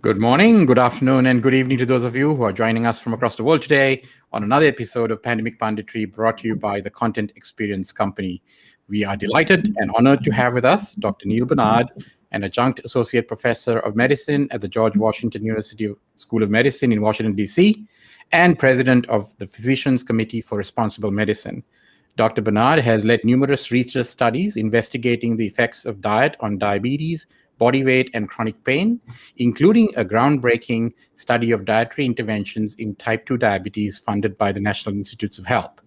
Good morning, good afternoon, and good evening to those of you who are joining us from across the world today on another episode of Pandemic Punditry brought to you by the Content Experience Company. We are delighted and honored to have with us Dr. Neal Bernard, an Adjunct Associate Professor of Medicine at the George Washington University School of Medicine in Washington, D.C., and President of the Physicians Committee for Responsible Medicine. Dr. Bernard has led numerous research studies investigating the effects of diet on diabetes, body weight, and chronic pain, including a groundbreaking study of dietary interventions in type 2 diabetes funded by the National Institutes of Health.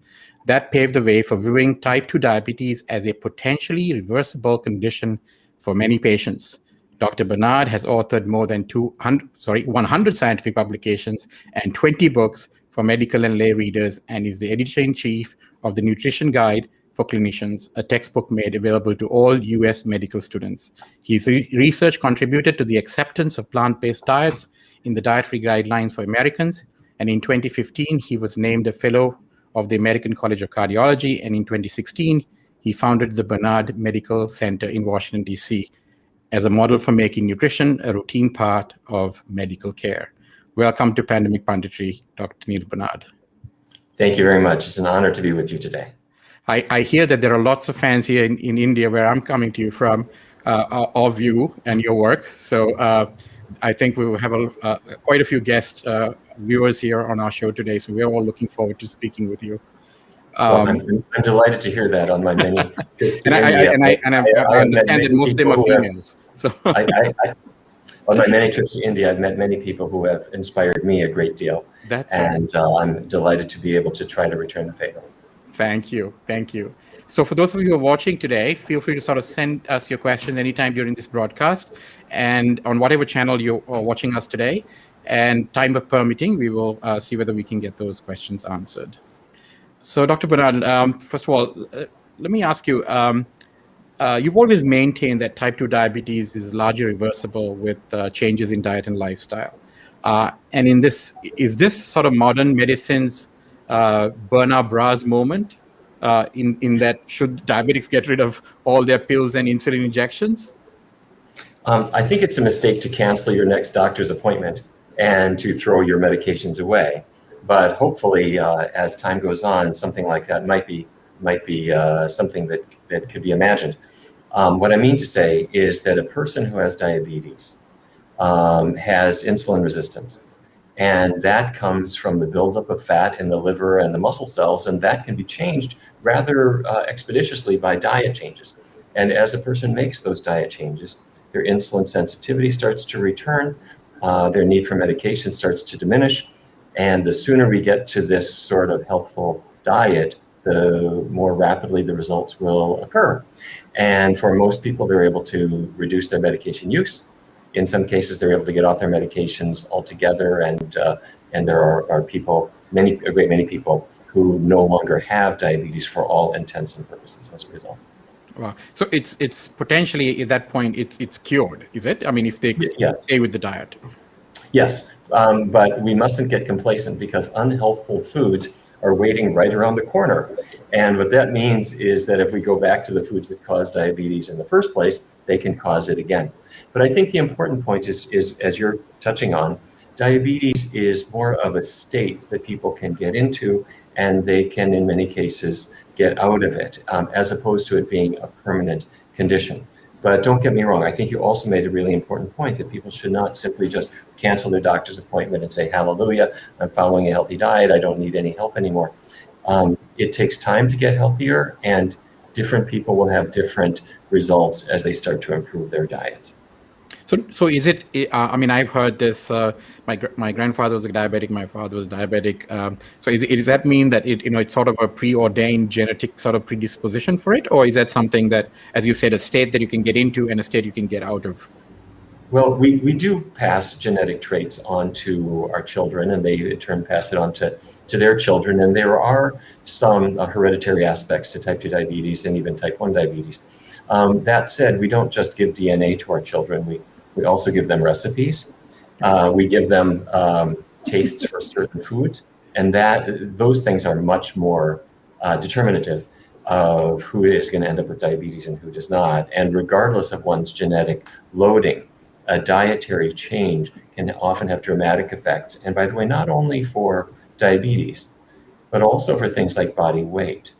That paved the way for viewing type 2 diabetes as a potentially reversible condition for many patients. Dr. Bernard has authored more than 100 scientific publications and 20 books for medical and lay readers, and is the editor-in-chief of the Nutrition Guide for Clinicians, a textbook made available to all U.S. medical students. His research contributed to the acceptance of plant-based diets in the Dietary Guidelines for Americans, and in 2015, he was named a Fellow of the American College of Cardiology, and in 2016, he founded the Barnard Medical Center in Washington, D.C., as a model for making nutrition a routine part of medical care. Welcome to Pandemic Punditry, Dr. Neal Bernard. Thank you very much. It's an honor to be with you today. I hear that there are lots of fans here in India, where I'm coming to you from, of you and your work. So I think we will have quite a few guest viewers here on our show today. So we're all looking forward to speaking with you. Well, I'm delighted to hear that on my many trips to I India. I understand that most of them are females. So on my many trips to India, I've met many people who have inspired me a great deal. And I'm delighted to be able to try to return the favor. Thank you. Thank you. So for those of you who are watching today, feel free to sort of send us your questions anytime during this broadcast, and on whatever channel you are watching us today. And time permitting, we will see whether we can get those questions answered. So Dr. Bernard, first of all, let me ask you, you've always maintained that type 2 diabetes is largely reversible with changes in diet and lifestyle. And is this sort of modern medicine's burn our bras moment, in that should diabetics get rid of all their pills and insulin injections? I think it's a mistake to cancel your next doctor's appointment and to throw your medications away. But hopefully, as time goes on, something like that might be something that could be imagined. What I mean to say is that a person who has diabetes has insulin resistance. And that comes from the buildup of fat in the liver and the muscle cells, and that can be changed rather expeditiously by diet changes. And as a person makes those diet changes, their insulin sensitivity starts to return, their need for medication starts to diminish, and the sooner we get to this sort of healthful diet, the more rapidly the results will occur. And for most people, they're able to reduce their medication use. In some cases, they're able to get off their medications altogether, and there are people, a great many people, who no longer have diabetes for all intents and purposes as a result. Wow. So it's potentially at that point it's cured, is it? I mean, if they stay with the diet. Yes, but we mustn't get complacent, because unhealthful foods are waiting right around the corner. And what that means is that if we go back to the foods that cause diabetes in the first place, they can cause it again. But I think the important point is, as you're touching on, diabetes is more of a state that people can get into, and they can, in many cases, get out of it, as opposed to it being a permanent condition. But don't get me wrong, I think you also made a really important point that people should not simply just cancel their doctor's appointment and say, hallelujah, I'm following a healthy diet, I don't need any help anymore. It takes time to get healthier, and different people will have different results as they start to improve their diets. So is it, I mean, I've heard this, my grandfather was a diabetic, my father was diabetic. So does that mean that it's sort of a preordained genetic sort of predisposition for it? Or is that something that, as you said, a state that you can get into and a state you can get out of? Well, we do pass genetic traits on to our children, and they in turn pass it on to their children. And there are some hereditary aspects to type 2 diabetes and even type 1 diabetes. That said, we don't just give DNA to our children. We also give them recipes. We give them tastes for certain foods, and those things are much more determinative of who is going to end up with diabetes and who does not. And regardless of one's genetic loading, a dietary change can often have dramatic effects. And by the way, not only for diabetes, but also for things like body weight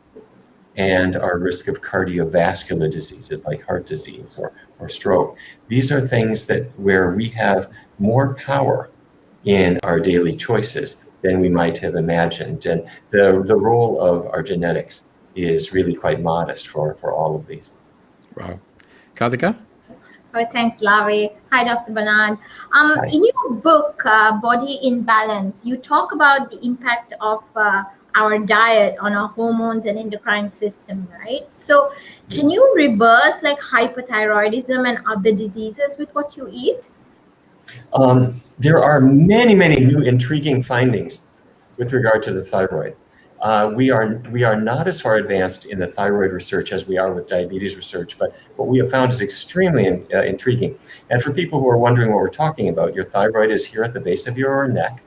and our risk of cardiovascular diseases like heart disease or stroke. These are things that where we have more power in our daily choices than we might have imagined. And the role of our genetics is really quite modest for all of these. Wow. Karthika? Oh, thanks, Larry. Hi, Dr. Bernard. Hi. In your book, Body in Balance, you talk about the impact of our diet on our hormones and endocrine system, right? So can you reverse like hypothyroidism and other diseases with what you eat? There are many new intriguing findings with regard to the thyroid. We are not as far advanced in the thyroid research as we are with diabetes research, but what we have found is extremely intriguing. And for people who are wondering what we're talking about, your thyroid is here at the base of your neck,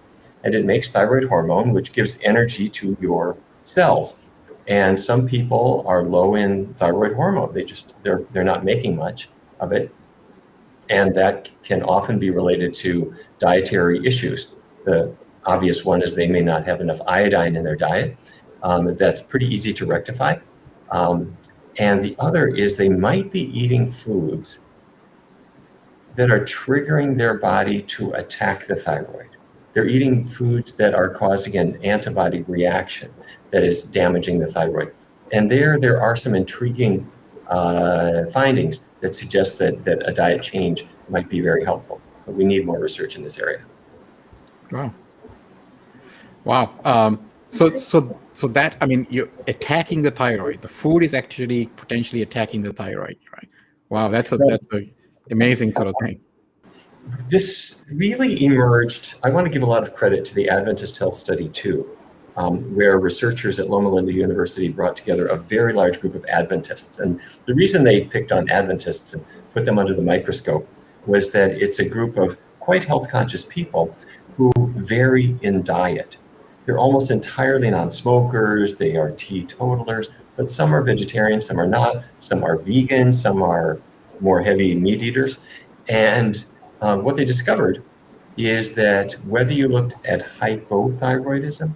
and it makes thyroid hormone, which gives energy to your cells. And some people are low in thyroid hormone. They're not making much of it. And that can often be related to dietary issues. The obvious one is they may not have enough iodine in their diet. That's pretty easy to rectify. And the other is they might be eating foods that are triggering their body to attack the thyroid. They're eating foods that are causing an antibody reaction that is damaging the thyroid. And there are some intriguing findings that suggest that a diet change might be very helpful. But we need more research in this area. Wow. So that, I mean, you're attacking the thyroid. The food is actually potentially attacking the thyroid, right? Wow, that's a amazing sort of thing. This really emerged. I want to give a lot of credit to the Adventist Health Study too, where researchers at Loma Linda University brought together a very large group of Adventists. And the reason they picked on Adventists and put them under the microscope was that it's a group of quite health conscious people who vary in diet. They're almost entirely non-smokers, they are teetotalers, but some are vegetarian, some are not, some are vegan, some are more heavy meat eaters. And what they discovered is that whether you looked at hypothyroidism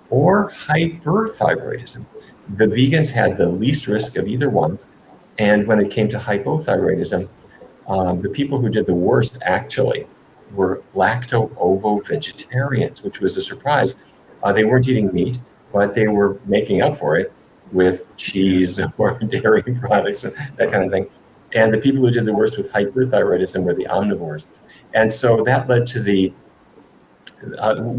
or hyperthyroidism, the vegans had the least risk of either one. And when it came to hypothyroidism, the people who did the worst actually were lacto-ovo-vegetarians, which was a surprise. They weren't eating meat, but they were making up for it with cheese or dairy products, that kind of thing. And the people who did the worst with hyperthyroidism were the omnivores. And so that led to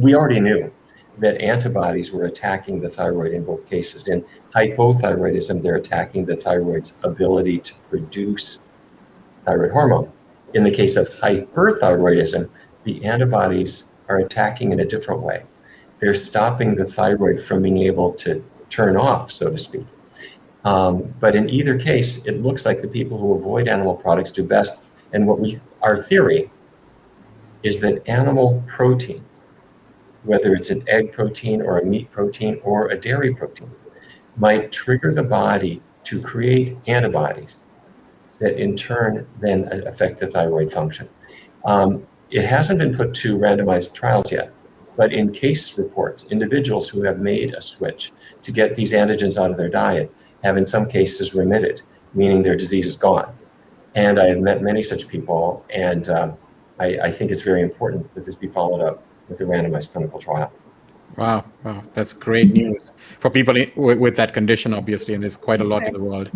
we already knew that antibodies were attacking the thyroid in both cases. In hypothyroidism, they're attacking the thyroid's ability to produce thyroid hormone. In the case of hyperthyroidism, the antibodies are attacking in a different way. They're stopping the thyroid from being able to turn off, so to speak. But in either case, it looks like the people who avoid animal products do best. And our theory is that animal protein, whether it's an egg protein or a meat protein or a dairy protein, might trigger the body to create antibodies that in turn then affect the thyroid function. It hasn't been put to randomized trials yet, but in case reports, individuals who have made a switch to get these antigens out of their diet have in some cases remitted, meaning their disease is gone. And I have met many such people, and I think it's very important that this be followed up with a randomized clinical trial. Wow, that's great news for people with that condition, obviously, and there's quite a lot in the world.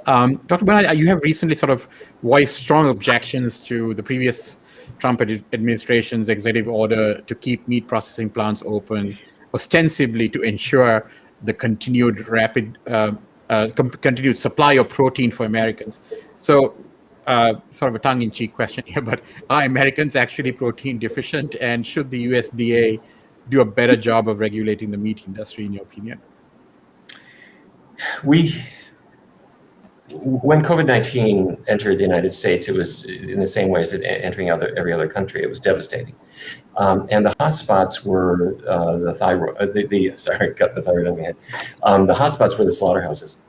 Dr. Bernard, you have recently sort of voiced strong objections to the previous Trump administration's executive order to keep meat processing plants open, ostensibly to ensure the continued continued supply of protein for Americans. So, sort of a tongue-in-cheek question here, but are Americans actually protein deficient, and should the USDA do a better job of regulating the meat industry, in your opinion? When COVID-19 entered the United States, it was in the same way as it entering every other country. It was devastating. And the hotspots were got the thyroid on my head. The hotspots were the slaughterhouses.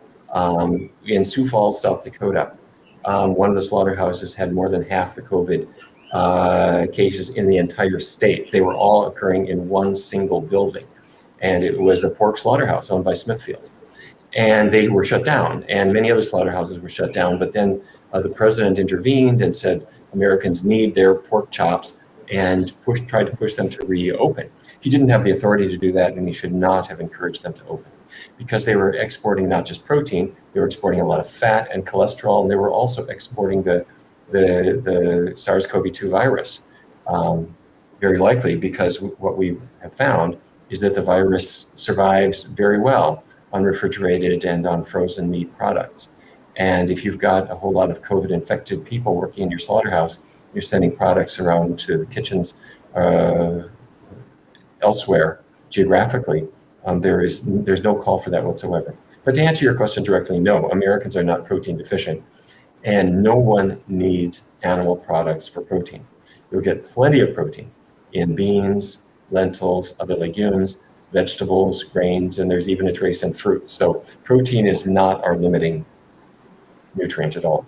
In Sioux Falls, South Dakota, one of the slaughterhouses had more than half the COVID cases in the entire state. They were all occurring in one single building. And it was a pork slaughterhouse owned by Smithfield. And they were shut down, and many other slaughterhouses were shut down. But then the president intervened and said Americans need their pork chops, and tried to push them to reopen. He didn't have the authority to do that, and he should not have encouraged them to open, because they were exporting not just protein, they were exporting a lot of fat and cholesterol, and they were also exporting the SARS-CoV-2 virus, very likely, because what we have found is that the virus survives very well on refrigerated and on frozen meat products. And if you've got a whole lot of COVID-infected people working in your slaughterhouse, you're sending products around to the kitchens elsewhere geographically, there's no call for that whatsoever. But to answer your question directly, no, Americans are not protein deficient, and no one needs animal products for protein. You'll get plenty of protein in beans, lentils, other legumes, vegetables, grains, and there's even a trace in fruit. So protein is not our limiting nutrient at all.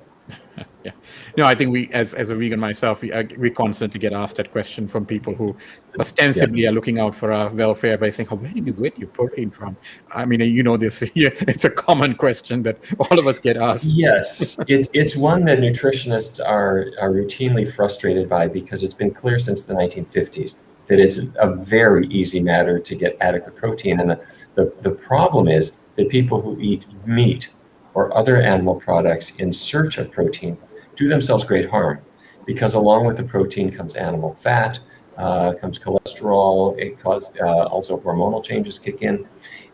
Yeah. No, I think we, as a vegan myself, we constantly get asked that question from people who ostensibly are looking out for our welfare by saying, "Oh, where do you get your protein from?" I mean, you know this. It's a common question that all of us get asked. Yes, it's one that nutritionists are routinely frustrated by, because it's been clear since the 1950s that it's a very easy matter to get adequate protein. And the problem is that people who eat meat or other animal products in search of protein do themselves great harm, because along with the protein comes animal fat, comes cholesterol, it causes also hormonal changes kick in.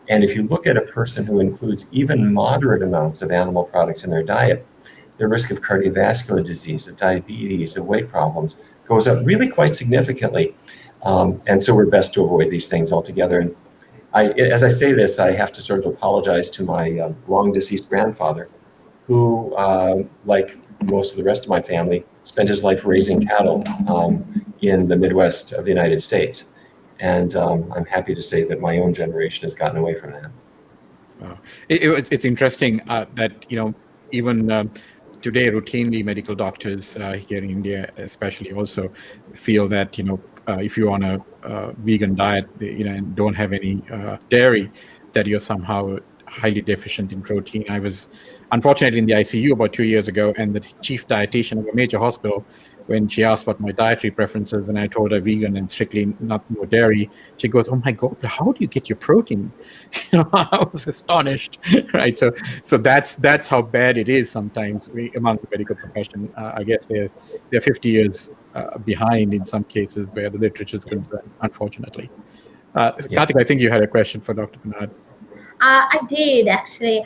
And if you look at a person who includes even moderate amounts of animal products in their diet, their risk of cardiovascular disease, of diabetes, of weight problems goes up really quite significantly. And so we're best to avoid these things altogether. And as I say this, I have to sort of apologize to my long deceased grandfather, who, like most of the rest of my family, spent his life raising cattle in the Midwest of the United States. And I'm happy to say that my own generation has gotten away from that. It's interesting that, even today, routinely medical doctors here in India, especially, also feel that, if you're on a vegan diet, and don't have any dairy, that you're somehow highly deficient in protein. I was unfortunately in the ICU about 2 years ago, and the chief dietitian of a major hospital, when she asked what my dietary preferences, and I told her vegan and strictly not more dairy, she goes, "Oh my God, how do you get your protein?" I was astonished, right? So that's how bad it is sometimes among the medical profession. I guess they're 50 years behind in some cases where the literature is concerned, unfortunately. Karthik, I think you had a question for Dr. Bernard. I did, actually.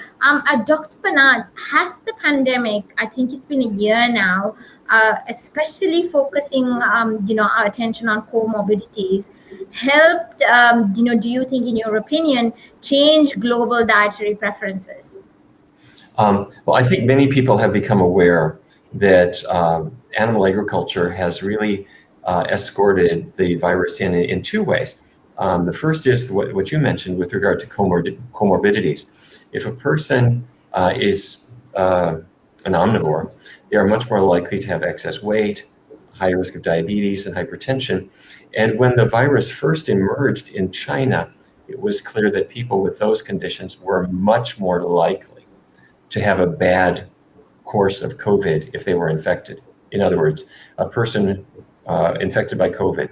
Dr. Bernard, has the pandemic, I think it's been a year now, especially focusing, our attention on comorbidities, helped, do you think, in your opinion, change global dietary preferences? Well, I think many people have become aware that animal agriculture has really escorted the virus in two ways. The first is what you mentioned with regard to comorbidities. If a person is an omnivore, they are much more likely to have excess weight, high risk of diabetes and hypertension. And when the virus first emerged in China, it was clear that people with those conditions were much more likely to have a bad course of COVID if they were infected. In other words, a person infected by COVID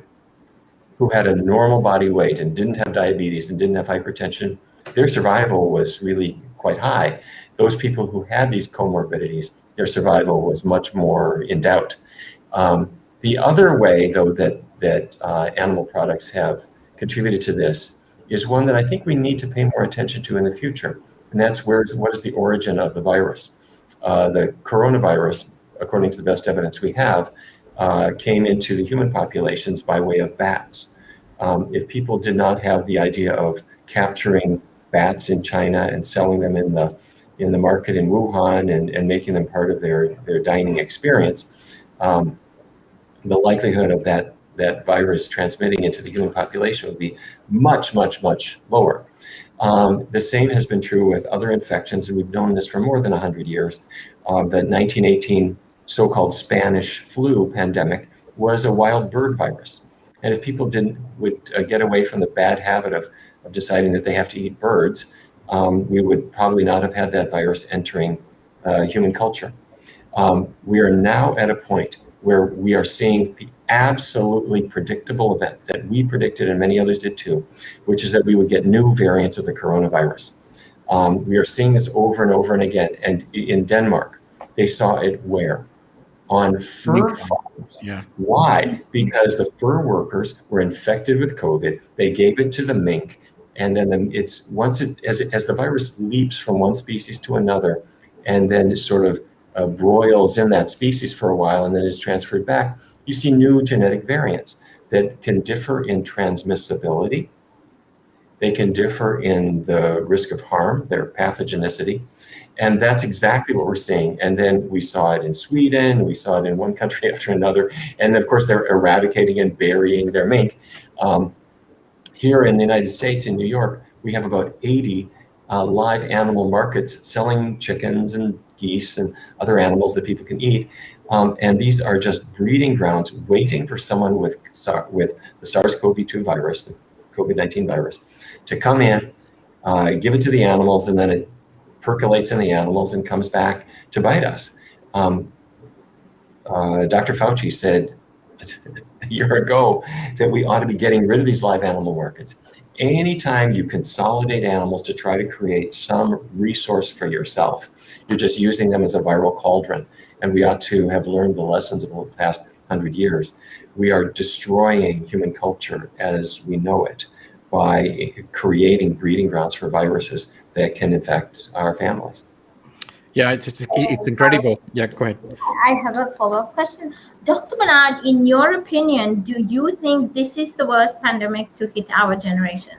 who had a normal body weight and didn't have diabetes and didn't have hypertension, their survival was really quite high. Those people who had these comorbidities, their survival was much more in doubt. The other way, though, that animal products have contributed to this is one that I think we need to pay more attention to in the future, and that's what is the origin of the virus. The coronavirus, according to the best evidence we have, came into the human populations by way of bats. If people did not have the idea of capturing bats in China and selling them in the market in Wuhan and making them part of their dining experience, the likelihood of that virus transmitting into the human population would be much, much, much lower. The same has been true with other infections, and we've known this for more than 100 years. The 1918 so-called Spanish flu pandemic was a wild bird virus. And if people would get away from the bad habit of deciding that they have to eat birds, we would probably not have had that virus entering human culture. We are now at a point where we are seeing the absolutely predictable event that we predicted and many others did too, which is that we would get new variants of the coronavirus. We are seeing this over and over and again. And in Denmark, they saw it where? On fur farms. Yeah. Why? Because the fur workers were infected with COVID. They gave it to the mink, and then as the virus leaps from one species to another, and then it sort of broils in that species for a while, and then is transferred back. You see new genetic variants that can differ in transmissibility. They can differ in the risk of harm, their pathogenicity. And that's exactly what we're seeing. And then we saw it in Sweden, we saw it in one country after another. And then, of course, they're eradicating and burying their mink. Here in the United States, in New York, we have about 80 live animal markets selling chickens and geese and other animals that people can eat. And these are just breeding grounds waiting for someone with the SARS-CoV-2 virus, the COVID-19 virus, to come in, give it to the animals, and then it percolates in the animals and comes back to bite us. Dr. Fauci said a year ago that we ought to be getting rid of these live animal markets. Anytime you consolidate animals to try to create some resource for yourself, you're just using them as a viral cauldron. And we ought to have learned the lessons of the past 100 years. We are destroying human culture as we know it by creating breeding grounds for viruses that can infect our families. Yeah, it's incredible. Yeah, go ahead. I have a follow-up question. Dr. Bernard, in your opinion, do you think this is the worst pandemic to hit our generation?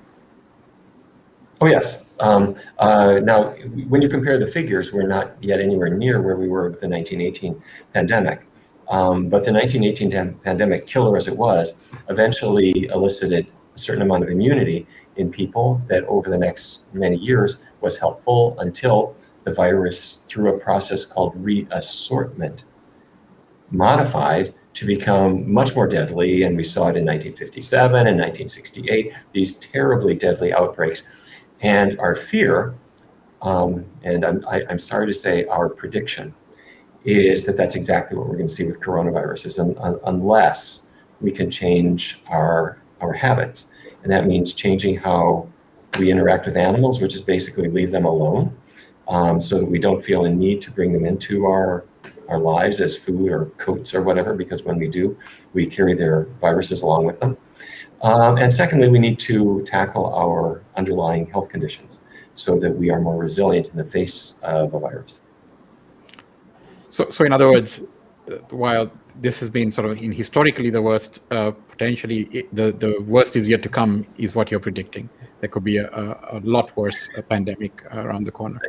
Oh, yes. Now, when you compare the figures, we're not yet anywhere near where we were with the 1918 pandemic. But the 1918 pandemic, killer as it was, eventually elicited a certain amount of immunity in people that over the next many years was helpful until the virus, through a process called reassortment, modified to become much more deadly. And we saw it in 1957 and 1968, these terribly deadly outbreaks. And our fear, and I'm sorry to say our prediction, is that that's exactly what we're going to see with coronaviruses, unless we can change our habits. And that means changing how we interact with animals, which is basically leave them alone, so that we don't feel a need to bring them into our lives as food or coats or whatever, because when we do, we carry their viruses along with them. And secondly, we need to tackle our underlying health conditions so that we are more resilient in the face of a virus. So in other words, while this has been sort of historically the worst, potentially the worst is yet to come, is what you're predicting. There could be a lot worse pandemic around the corner.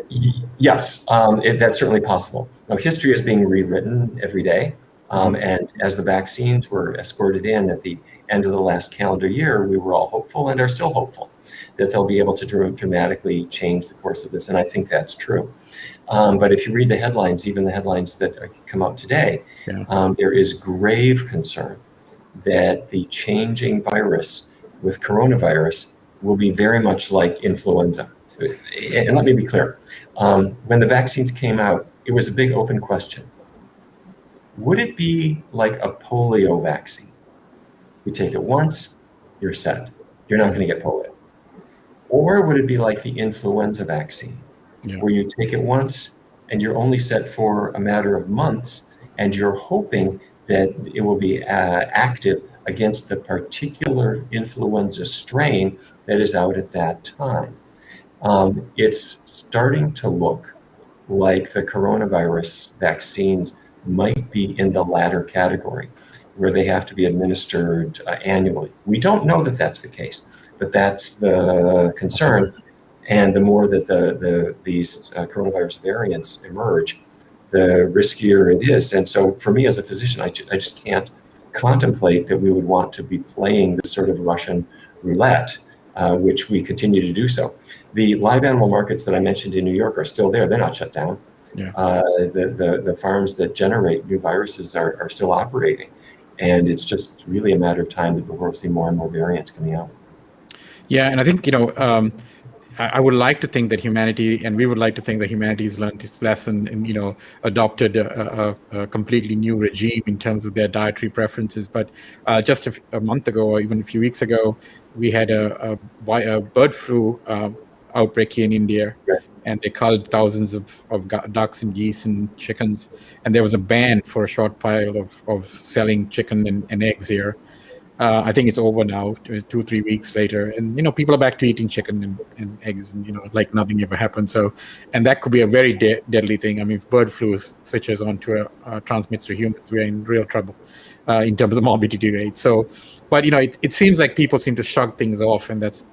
Yes, that's certainly possible. Now, history is being rewritten every day. And as the vaccines were escorted in at the end of the last calendar year, we were all hopeful and are still hopeful that they'll be able to dramatically change the course of this. And I think that's true. But if you read the headlines, even the headlines that come out today, there is grave concern that the changing virus with coronavirus will be very much like influenza. And let me be clear. When the vaccines came out, it was a big open question. Would it be like a polio vaccine? You take it once, you're set. You're not going to get polio. Or would it be like the influenza vaccine, where you take it once and you're only set for a matter of months, and you're hoping that it will be active against the particular influenza strain that is out at that time? It's starting to look like the coronavirus vaccines might be in the latter category, where they have to be administered annually. We don't know that that's the case, but that's the concern. And the more that these coronavirus variants emerge, the riskier it is. And so for me as a physician, I just can't contemplate that we would want to be playing this sort of Russian roulette, which we continue to do so. The live animal markets that I mentioned in New York are still there. They're not shut down. The farms that generate new viruses are still operating. And it's just really a matter of time that before we see more and more variants coming out. Yeah, and I think, I would like to think that humanity, and we would like to think that humanity's learned its lesson and, adopted a completely new regime in terms of their dietary preferences. But just a month ago, or even a few weeks ago, we had a bird flu outbreak here in India, Right. and they culled thousands of ducks and geese and chickens, and there was a ban for a short while of selling chicken and eggs here. I think it's over now, 2-3 weeks later, and people are back to eating chicken and eggs, and like nothing ever happened. So, and that could be a very deadly thing. I mean, if bird flu switches on to transmits to humans, we're in real trouble in terms of morbidity rate. So, but it seems like people seem to shrug things off, and that's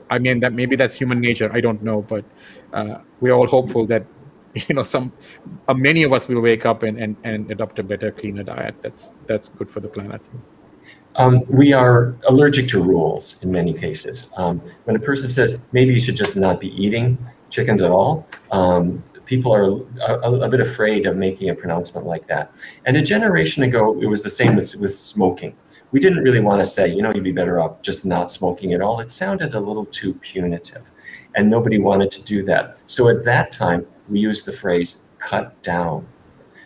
I mean, that maybe that's human nature. I don't know, but we're all hopeful that many of us will wake up and adopt a better, cleaner diet. That's good for the planet. We are allergic to rules in many cases. When a person says maybe you should just not be eating chickens at all, people are a bit afraid of making a pronouncement like that. And a generation ago, it was the same with smoking. We didn't really want to say, you'd be better off just not smoking at all. It sounded a little too punitive, and nobody wanted to do that. So at that time, we used the phrase cut down.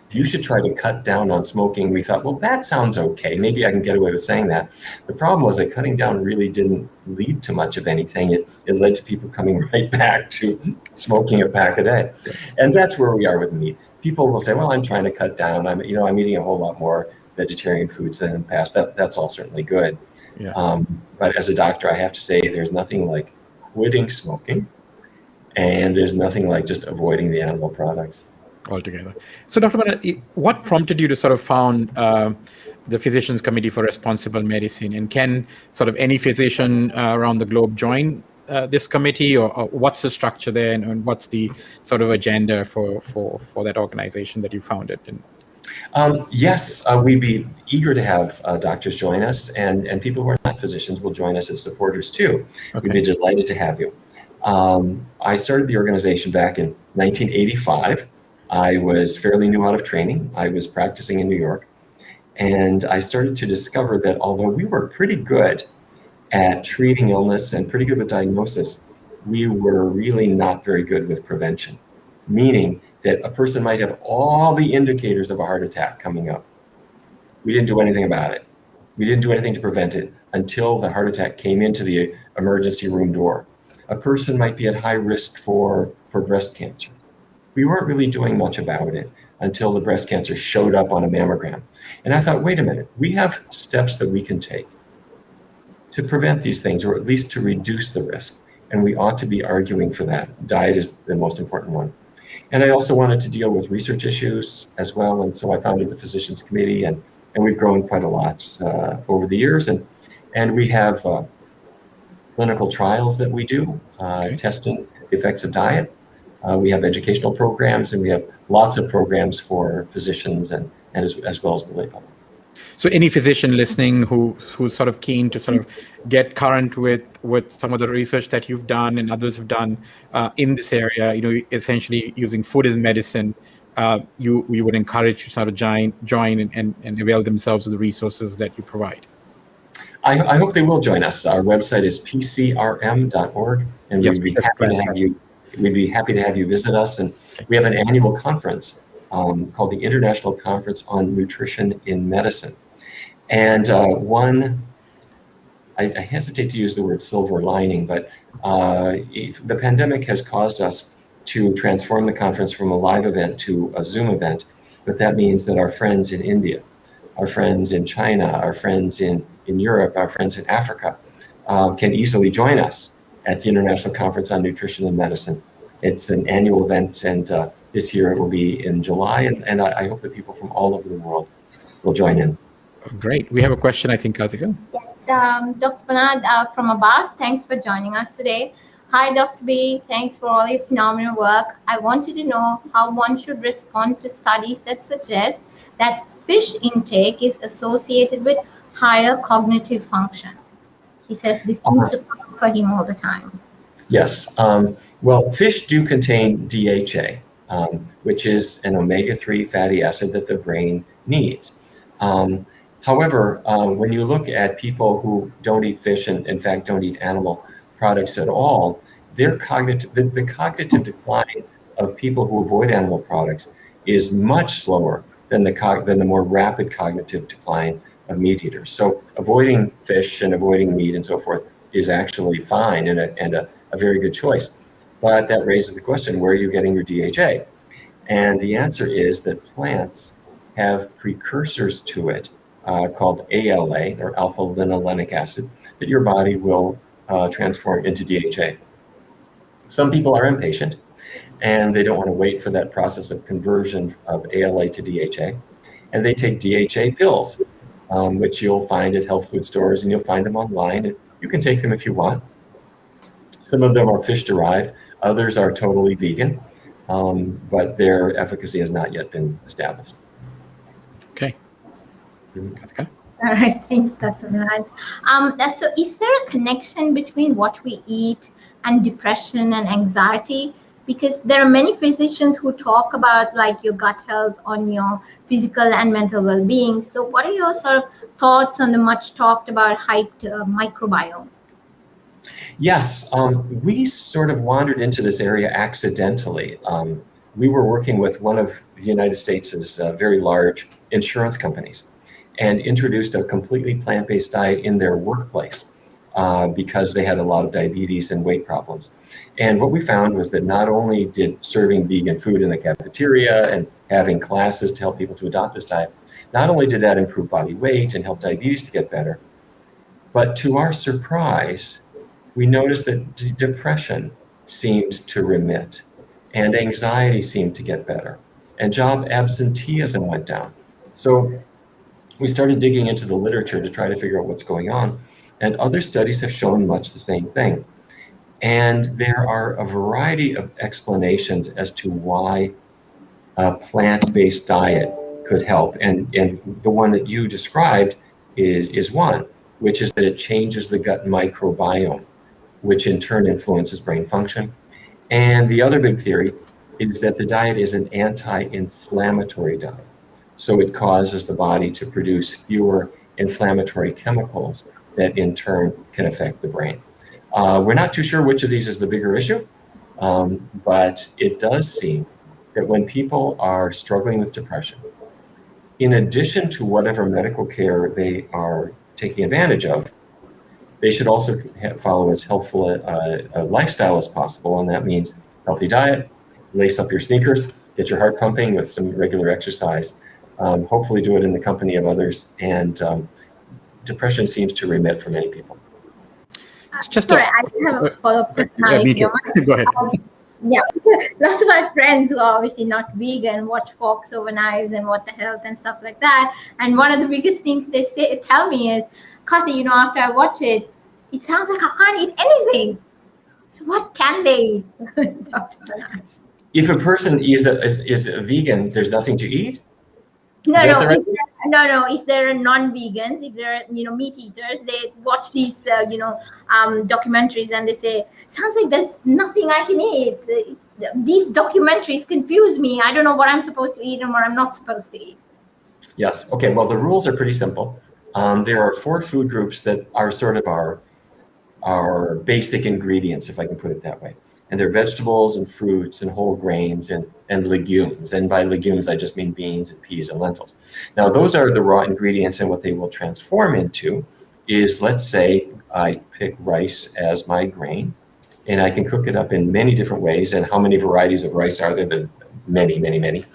You should try to cut down on smoking. We thought, well, that sounds okay. Maybe I can get away with saying that. The problem was that cutting down really didn't lead to much of anything. It led to people coming right back to smoking a pack a day. And that's where we are with meat. People will say, well, I'm trying to cut down. I'm eating a whole lot more vegetarian foods than in the past. That's all certainly good. Yeah. But as a doctor, I have to say there's nothing like quitting smoking, and there's nothing like just avoiding the animal products altogether. So, Dr. Bernard, what prompted you to sort of found the Physicians Committee for Responsible Medicine? And can sort of any physician around the globe join this committee, or what's the structure there, and what's the sort of agenda for that organization that you founded? Yes, we'd be eager to have doctors join us, and people who are not physicians will join us as supporters too. Okay. We'd be delighted to have you. I started the organization back in 1985. I was fairly new out of training. I was practicing in New York, and I started to discover that although we were pretty good at treating illness and pretty good with diagnosis, we were really not very good with prevention, meaning that a person might have all the indicators of a heart attack coming up. We didn't do anything about it. We didn't do anything to prevent it until the heart attack came into the emergency room door. A person might be at high risk for breast cancer. We weren't really doing much about it until the breast cancer showed up on a mammogram. And I thought, wait a minute, we have steps that we can take to prevent these things, or at least to reduce the risk. And we ought to be arguing for that. Diet is the most important one. And I also wanted to deal with research issues as well. And so I founded the Physicians Committee, and we've grown quite a lot over the years. And we have clinical trials that we do, testing the effects of diet. We have educational programs, and we have lots of programs for physicians and as well as the lay public. So any physician listening who's sort of keen to sort of get current with some of the research that you've done and others have done in this area, essentially using food as medicine, you would encourage to sort of join and avail themselves of the resources that you provide. I hope they will join us. Our website is pcrm.org, and Yes, we'd be happy to have you. We'd be happy to have you visit us. And we have an annual conference called the International Conference on Nutrition in Medicine. And I hesitate to use the word silver lining, but the pandemic has caused us to transform the conference from a live event to a Zoom event. But that means that our friends in India, our friends in China, our friends in Europe, our friends in Africa can easily join us at the International Conference on Nutrition and Medicine. It's an annual event, and this year it will be in July, and I hope that people from all over the world will join in. Great. We have a question, I think, Karthika. Yes, Dr. Bernard from Abbas, thanks for joining us today. Hi, Dr. B. Thanks for all your phenomenal work. I wanted to know how one should respond to studies that suggest that fish intake is associated with higher cognitive function. He says this seems to come for him all the time. Yes. Well, fish do contain DHA, which is an omega-3 fatty acid that the brain needs. However, when you look at people who don't eat fish and in fact don't eat animal products at all, their the cognitive decline of people who avoid animal products is much slower than the more rapid cognitive decline of meat eaters. So avoiding fish and avoiding meat and so forth is actually fine and a very good choice. But that raises the question, where are you getting your DHA? And the answer is that plants have precursors to it called ALA, or alpha linolenic acid, that your body will transform into DHA. Some people are impatient and they don't want to wait for that process of conversion of ALA to DHA. And they take DHA pills, which you'll find at health food stores, and you'll find them online. And you can take them if you want. Some of them are fish derived, others are totally vegan, but their efficacy has not yet been established. Okay. All right, thanks, Dr. Bernard. So is there a connection between what we eat and depression and anxiety? Because there are many physicians who talk about like your gut health on your physical and mental well-being. So what are your sort of thoughts on the much talked about hyped microbiome? Yes, we sort of wandered into this area accidentally. We were working with one of the United States' very large insurance companies and introduced a completely plant-based diet in their workplace because they had a lot of diabetes and weight problems. And what we found was that not only did serving vegan food in the cafeteria and having classes to help people to adopt this diet, not only did that improve body weight and help diabetes to get better, but to our surprise, we noticed that depression seemed to remit and anxiety seemed to get better and job absenteeism went down. So we started digging into the literature to try to figure out what's going on, and other studies have shown much the same thing. And there are a variety of explanations as to why a plant-based diet could help. And the one that you described is one, which is that it changes the gut microbiome, which in turn influences brain function. And the other big theory is that the diet is an anti-inflammatory diet. So it causes the body to produce fewer inflammatory chemicals that in turn can affect the brain. We're not too sure which of these is the bigger issue, but it does seem that when people are struggling with depression, in addition to whatever medical care they are taking advantage of, they should also follow as healthful a lifestyle as possible, and that means healthy diet, lace up your sneakers, get your heart pumping with some regular exercise, hopefully do it in the company of others, and depression seems to remit for many people. It's just sorry, I have a follow-up question. Me too. Go ahead. Yeah, lots of my friends who are obviously not vegan watch Forks Over Knives and What the Health and stuff like that. And one of the biggest things they tell me is, Kathy, after I watch it, it sounds like I can't eat anything. So what can they eat, Dr. Bernard? If a person is a vegan, there's nothing to eat? No. If they're non-vegans, if they're meat eaters, they watch these documentaries and they say, sounds like there's nothing I can eat. These documentaries confuse me. I don't know what I'm supposed to eat and what I'm not supposed to eat. Yes. Okay. Well, the rules are pretty simple. There are 4 food groups that are sort of our basic ingredients, if I can put it that way. And they're vegetables and fruits and whole grains and legumes. And by legumes, I just mean beans and peas and lentils. Now, those are the raw ingredients, and what they will transform into is, let's say I pick rice as my grain, and I can cook it up in many different ways. And how many varieties of rice are there? There many, many, many.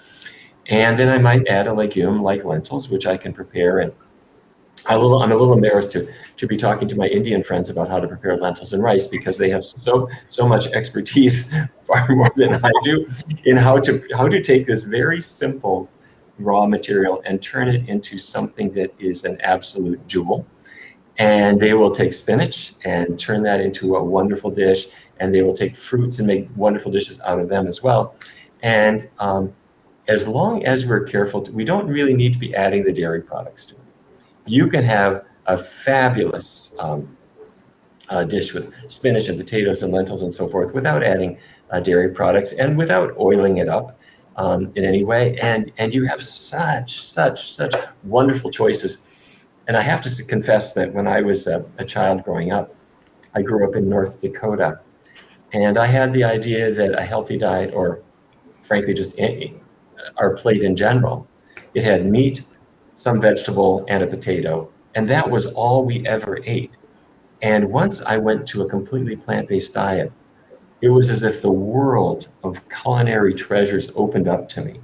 And then I might add a legume like lentils, which I can prepare. And I'm a little embarrassed to be talking to my Indian friends about how to prepare lentils and rice, because they have so much expertise, far more than I do, in how to take this very simple raw material and turn it into something that is an absolute jewel. And they will take spinach and turn that into a wonderful dish, and they will take fruits and make wonderful dishes out of them as well. And as long as we're careful, we don't really need to be adding the dairy products to it. You can have a fabulous dish with spinach and potatoes and lentils and so forth without adding dairy products and without oiling it up in any way. And you have such wonderful choices. And I have to confess that when I was a child growing up, I grew up in North Dakota, and I had the idea that a healthy diet, or frankly, just our plate in general, it had meat, some vegetable, and a potato, and that was all we ever ate. And once I went to a completely plant-based diet, it was as if the world of culinary treasures opened up to me.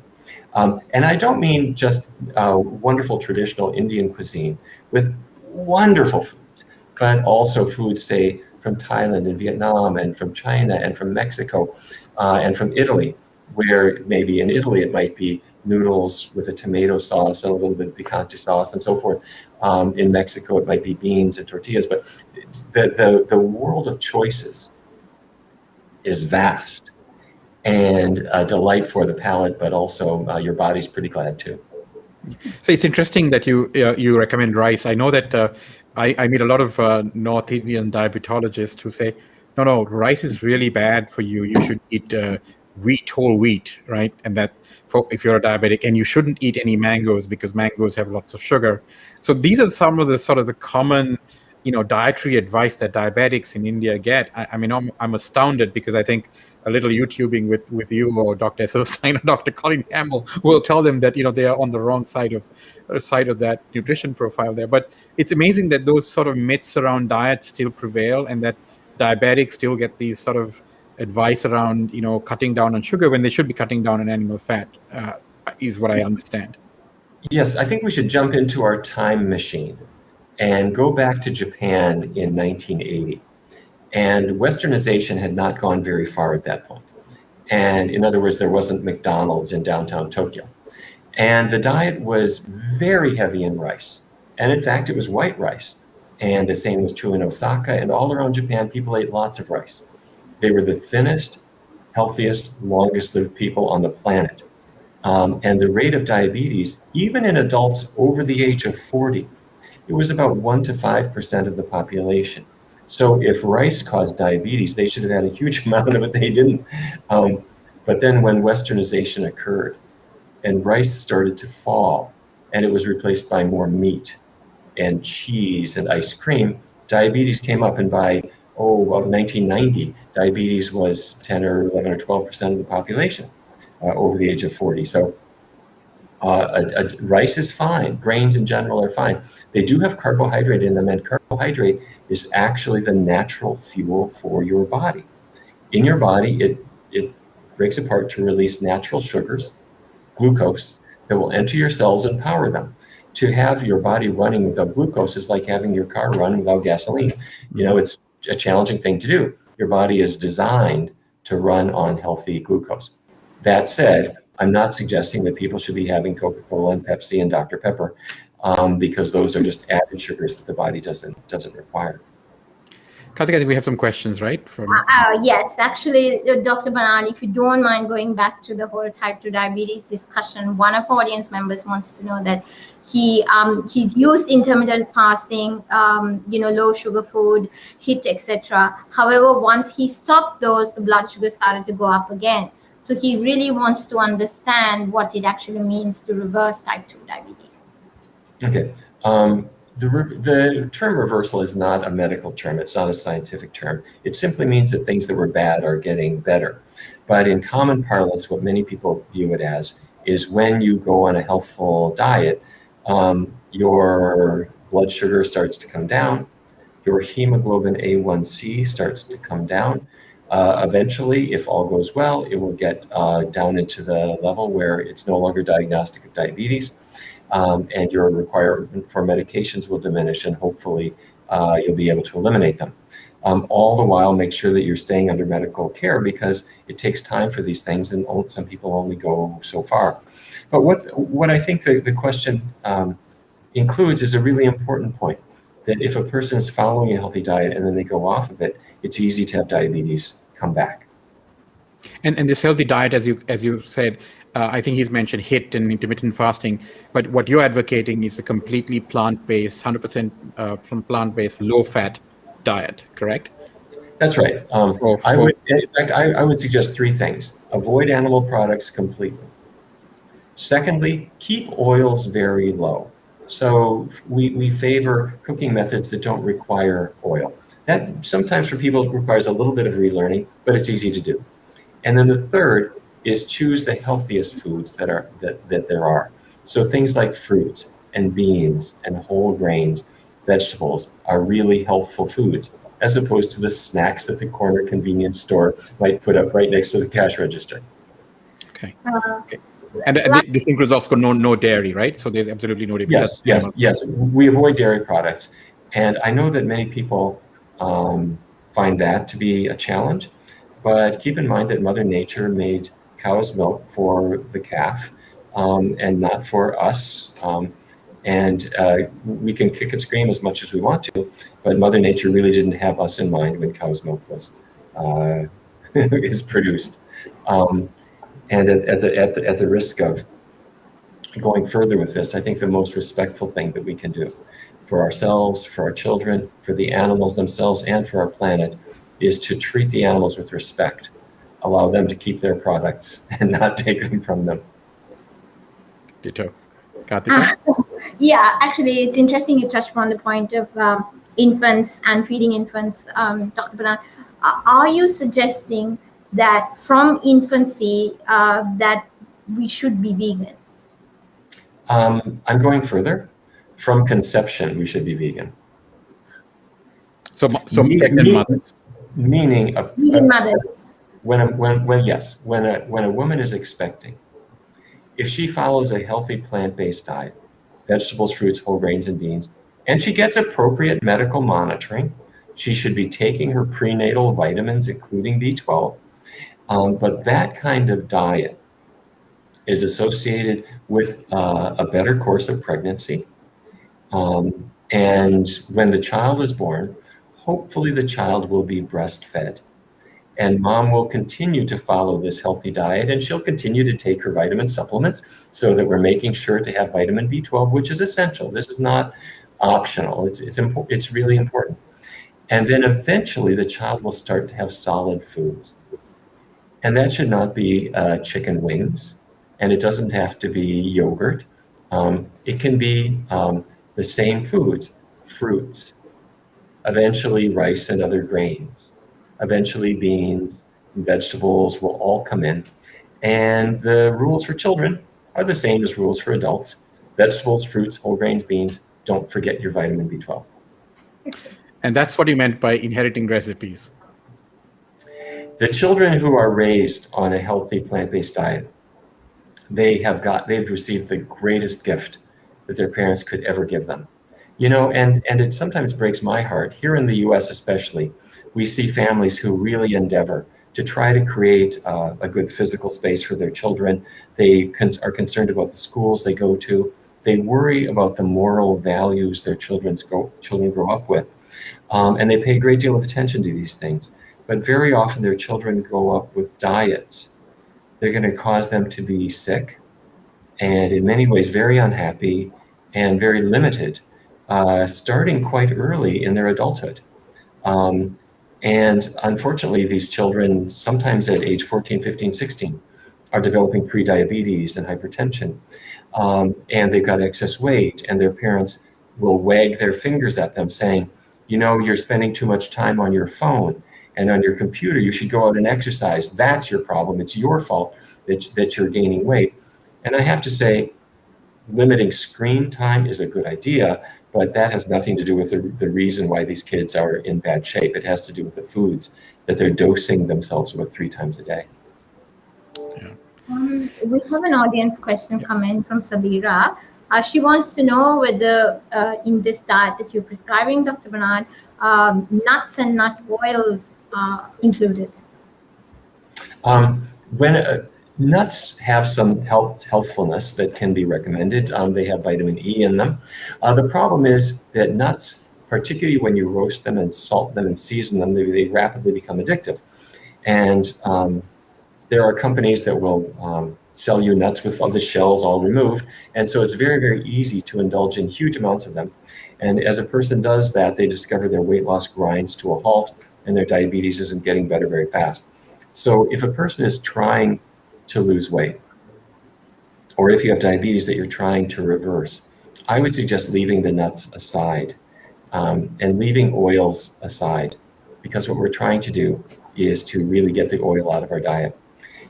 And I don't mean just wonderful traditional Indian cuisine with wonderful foods, but also foods, say, from Thailand and Vietnam and from China and from Mexico and from Italy, where maybe in Italy it might be noodles with a tomato sauce and a little bit of picante sauce and so forth. In Mexico, it might be beans and tortillas, but the world of choices is vast and a delight for the palate, but also your body's pretty glad too. So it's interesting that you recommend rice. I know that I meet a lot of North Indian diabetologists who say, no, rice is really bad for you. You should eat whole wheat, right? And that if you're a diabetic, and you shouldn't eat any mangoes because mangoes have lots of sugar. So these are some of the sort of the common, dietary advice that diabetics in India get. I mean, I'm astounded, because I think a little YouTubing with you or Dr. Esselstyn or Dr. Colin Campbell will tell them that they are on the wrong side of that nutrition profile there. But it's amazing that those sort of myths around diet still prevail, and that diabetics still get these sort of advice around cutting down on sugar when they should be cutting down on animal fat, is what I understand. Yes, I think we should jump into our time machine and go back to Japan in 1980. And Westernization had not gone very far at that point. And in other words, there wasn't McDonald's in downtown Tokyo. And the diet was very heavy in rice. And in fact, it was white rice. And the same was true in Osaka, and all around Japan, people ate lots of rice. They were the thinnest, healthiest, longest lived people on the planet. And the rate of diabetes, even in adults over the age of 40, it was about 1 to 5% of the population. So if rice caused diabetes, they should have had a huge amount of it. They didn't. But then when Westernization occurred and rice started to fall, and it was replaced by more meat and cheese and ice cream, diabetes came up. And by 1990, diabetes was 10 or 11 or 12% of the population over the age of 40. So rice is fine. Grains in general are fine. They do have carbohydrate in them, and carbohydrate is actually the natural fuel for your body. In your body, it breaks apart to release natural sugars, glucose, that will enter your cells and power them. To have your body running without glucose is like having your car run without gasoline. It's a challenging thing to do. Your body is designed to run on healthy glucose. That said, I'm not suggesting that people should be having Coca-Cola and Pepsi and Dr. Pepper, because those are just added sugars that the body doesn't require. Karthik, I think we have some questions, right? Yes, actually, Dr. Bernard, if you don't mind going back to the whole type 2 diabetes discussion, one of our audience members wants to know that he's used intermittent fasting, low sugar food, HIIT, etc. However, once he stopped those, the blood sugar started to go up again. So he really wants to understand what it actually means to reverse type 2 diabetes. Okay. The term reversal is not a medical term. It's not a scientific term. It simply means that things that were bad are getting better. But in common parlance, what many people view it as is when you go on a healthful diet, your blood sugar starts to come down, your hemoglobin A1C starts to come down. Eventually, if all goes well, it will get down into the level where it's no longer diagnostic of diabetes. And your requirement for medications will diminish, and hopefully you'll be able to eliminate them. All the while, make sure that you're staying under medical care, because it takes time for these things, and some people only go so far. But what I think the question includes is a really important point, that if a person is following a healthy diet and then they go off of it, it's easy to have diabetes come back. And this healthy diet, as you said, I think he's mentioned HIIT and intermittent fasting, but what you're advocating is a completely plant-based, 100% from plant-based, low-fat diet, correct? That's right. I would suggest 3 things. Avoid animal products completely. Secondly, keep oils very low. So we favor cooking methods that don't require oil. That sometimes for people requires a little bit of relearning, but it's easy to do. And then the third is choose the healthiest foods that there are. So things like fruits and beans and whole grains, vegetables are really healthful foods, as opposed to the snacks that the corner convenience store might put up right next to the cash register. Okay. Okay. And this includes also no dairy, right? So there's absolutely no dairy. Yes. We avoid dairy products. And I know that many people find that to be a challenge, but keep in mind that Mother Nature made cow's milk for the calf and not for us. We can kick and scream as much as we want to, but Mother Nature really didn't have us in mind when cow's milk was is produced. And at the risk of going further with this, I think the most respectful thing that we can do for ourselves, for our children, for the animals themselves, and for our planet is to treat the animals with respect, allow them to keep their products and not take them from them. Ditto. Karthika? Yeah, actually, it's interesting you touched upon the point of infants and feeding infants, Dr. Bernard. Are you suggesting that from infancy that we should be vegan? I'm going further. From conception, we should be vegan. So pregnant mothers. Meaning vegan mothers. When a woman is expecting, if she follows a healthy plant-based diet, vegetables, fruits, whole grains, and beans, and she gets appropriate medical monitoring, she should be taking her prenatal vitamins, including B12. But that kind of diet is associated with a better course of pregnancy. And when the child is born, hopefully the child will be breastfed. And mom will continue to follow this healthy diet, and she'll continue to take her vitamin supplements so that we're making sure to have vitamin B12, which is essential. This is not optional. It's really important. And then eventually the child will start to have solid foods. And that should not be chicken wings, and it doesn't have to be yogurt. It can be the same foods, fruits, eventually rice and other grains, eventually beans, and vegetables will all come in. And the rules for children are the same as rules for adults. Vegetables, fruits, whole grains, beans, don't forget your vitamin B12. And that's what you meant by inheriting recipes. The children who are raised on a healthy plant-based diet, they've received the greatest gift that their parents could ever give them. You know, and it sometimes breaks my heart. Here in the US especially, we see families who really endeavor to try to create a good physical space for their children. They are concerned about the schools they go to. They worry about the moral values their children grow up with. And they pay a great deal of attention to these things. But very often their children grow up with diets. They're going to cause them to be sick and in many ways very unhappy and very limited, starting quite early in their adulthood. And unfortunately, these children, sometimes at age 14, 15, 16, are developing prediabetes and hypertension. And they've got excess weight, and their parents will wag their fingers at them saying, you know, you're spending too much time on your phone and on your computer. You should go out and exercise. That's your problem. It's your fault that you're gaining weight. And I have to say, limiting screen time is a good idea, but that has nothing to do with the reason why these kids are in bad shape. It has to do with the foods that they're dosing themselves with 3 times a day. Yeah. We have an audience question come in from Sabira. She wants to know whether in this diet that you're prescribing, Dr. Bernard, nuts and nut oils are included. Nuts have some healthfulness that can be recommended. They have vitamin E in them. The problem is that nuts, particularly when you roast them and salt them and season them, they rapidly become addictive. And there are companies that will sell you nuts with all the shells all removed. And so it's very, very easy to indulge in huge amounts of them. And as a person does that, they discover their weight loss grinds to a halt and their diabetes isn't getting better very fast. So if a person is trying to lose weight, or if you have diabetes that you're trying to reverse, I would suggest leaving the nuts aside and leaving oils aside, because what we're trying to do is to really get the oil out of our diet.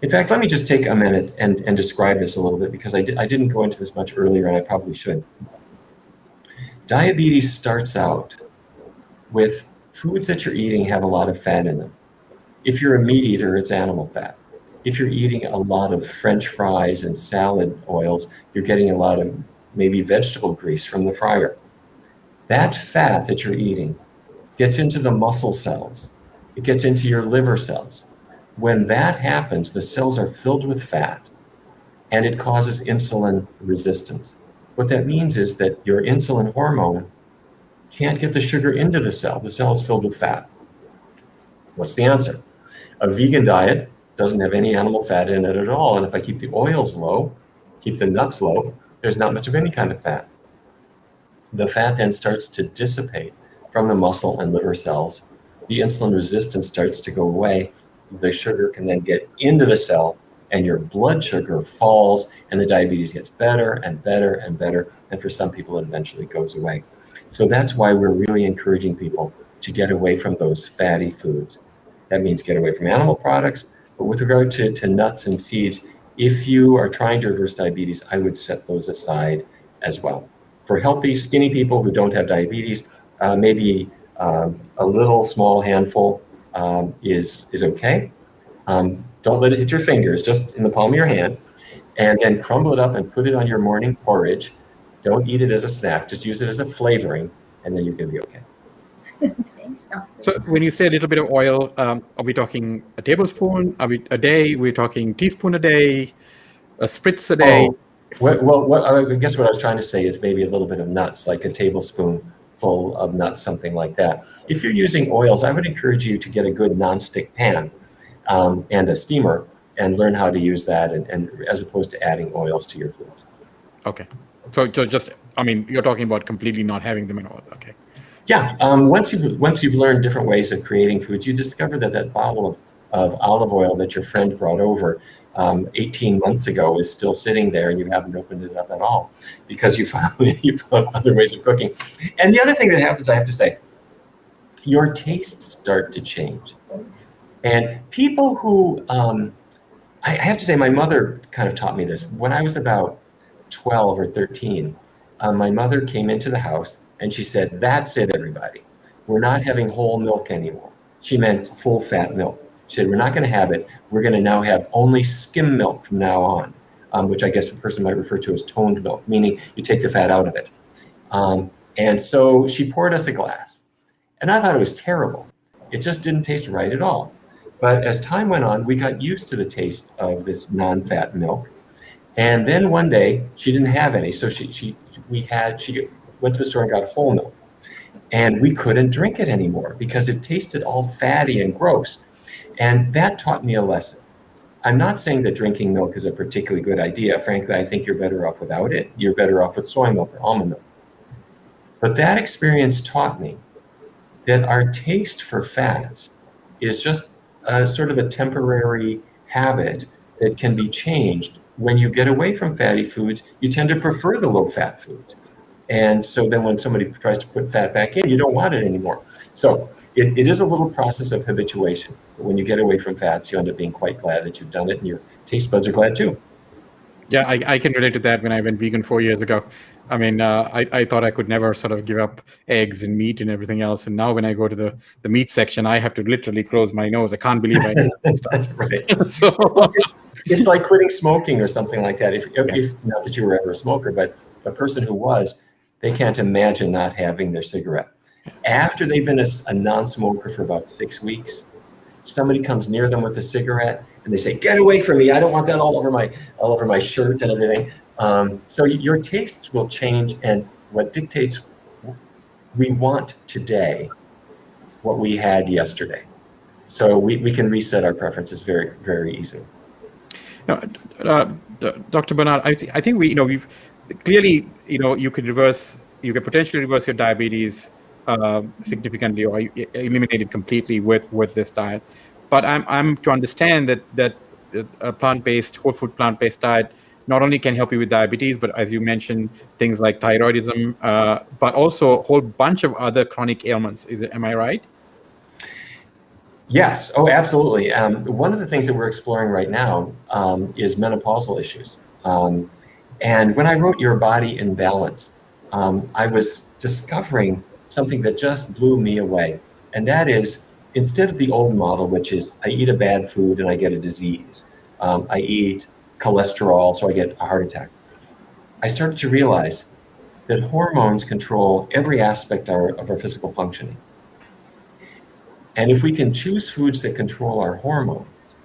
In fact, let me just take a minute and describe this a little bit, because I didn't go into this much earlier, and I probably should. Diabetes starts out with foods that you're eating have a lot of fat in them. If you're a meat eater, it's animal fat. If you're eating a lot of French fries and salad oils, you're getting a lot of maybe vegetable grease from the fryer. That fat that you're eating gets into the muscle cells. It gets into your liver cells. When that happens, the cells are filled with fat, and it causes insulin resistance. What that means is that your insulin hormone can't get the sugar into the cell. The cell is filled with fat. What's the answer? A vegan diet doesn't have any animal fat in it at all. And if I keep the oils low, keep the nuts low, there's not much of any kind of fat. The fat then starts to dissipate from the muscle and liver cells. The insulin resistance starts to go away. The sugar can then get into the cell, and your blood sugar falls, and the diabetes gets better and better and better. And for some people, it eventually goes away. So that's why we're really encouraging people to get away from those fatty foods. That means get away from animal products. But with regard to nuts and seeds, if you are trying to reverse diabetes, I would set those aside as well. For healthy, skinny people who don't have diabetes, maybe a little small handful is okay. Don't let it hit your fingers, just in the palm of your hand, and then crumble it up and put it on your morning porridge. Don't eat it as a snack, just use it as a flavoring, and then you can be okay. Thanks, doctor. So when you say a little bit of oil, are we talking a tablespoon? Are we a day? We're talking teaspoon a day, a spritz a day? Oh, well, I guess what I was trying to say is maybe a little bit of nuts, like a tablespoon full of nuts, something like that. If you're using oils, I would encourage you to get a good nonstick pan and a steamer and learn how to use that, and as opposed to adding oils to your foods. Okay. So just, I mean, you're talking about completely not having them in oil. Okay. Yeah. Once you've learned different ways of creating foods, you discover that bottle of olive oil that your friend brought over 18 months ago is still sitting there, and you haven't opened it up at all because you found other ways of cooking. And the other thing that happens, I have to say, your tastes start to change. And people who, I have to say, my mother kind of taught me this. When I was about 12 or 13, my mother came into the house and she said, "That's it, everybody. We're not having whole milk anymore." She meant full fat milk. She said, "We're not going to have it. We're going to now have only skim milk from now on," which I guess a person might refer to as toned milk, meaning you take the fat out of it. And so she poured us a glass. And I thought it was terrible. It just didn't taste right at all. But as time went on, we got used to the taste of this non-fat milk. And then one day she didn't have any. So she went to the store and got whole milk. And we couldn't drink it anymore because it tasted all fatty and gross. And that taught me a lesson. I'm not saying that drinking milk is a particularly good idea. Frankly, I think you're better off without it. You're better off with soy milk or almond milk. But that experience taught me that our taste for fats is just sort of a temporary habit that can be changed. When you get away from fatty foods, you tend to prefer the low-fat foods. And so then when somebody tries to put fat back in, you don't want it anymore. So it is a little process of habituation. But when you get away from fats, you end up being quite glad that you've done it, and your taste buds are glad too. Yeah, I can relate to that. When I went vegan 4 years ago, I mean, I thought I could never sort of give up eggs and meat and everything else. And now when I go to the meat section, I have to literally close my nose. I can't believe I did that stuff. Right. So it's like quitting smoking or something like that. If not that you were ever a smoker, but a person who was, they can't imagine not having their cigarette. After they've been a non-smoker for about 6 weeks, somebody comes near them with a cigarette and they say, "Get away from me. I don't want that all over my shirt and everything." So your tastes will change, and what dictates we want today, what we had yesterday. So we can reset our preferences very, very easily. Dr. Bernard, I think we've clearly, you could potentially reverse your diabetes significantly, or eliminate it completely with this diet. But I'm to understand that a plant-based, whole food plant-based diet not only can help you with diabetes, but as you mentioned, things like thyroidism, but also a whole bunch of other chronic ailments. Am I right? Yes. Oh, absolutely. One of the things that we're exploring right now is menopausal issues. And when I wrote Your Body in Balance, I was discovering something that just blew me away. And that is, instead of the old model, which is I eat a bad food and I get a disease, I eat cholesterol, so I get a heart attack, I started to realize that hormones control every aspect of our physical functioning. And if we can choose foods that control our hormones,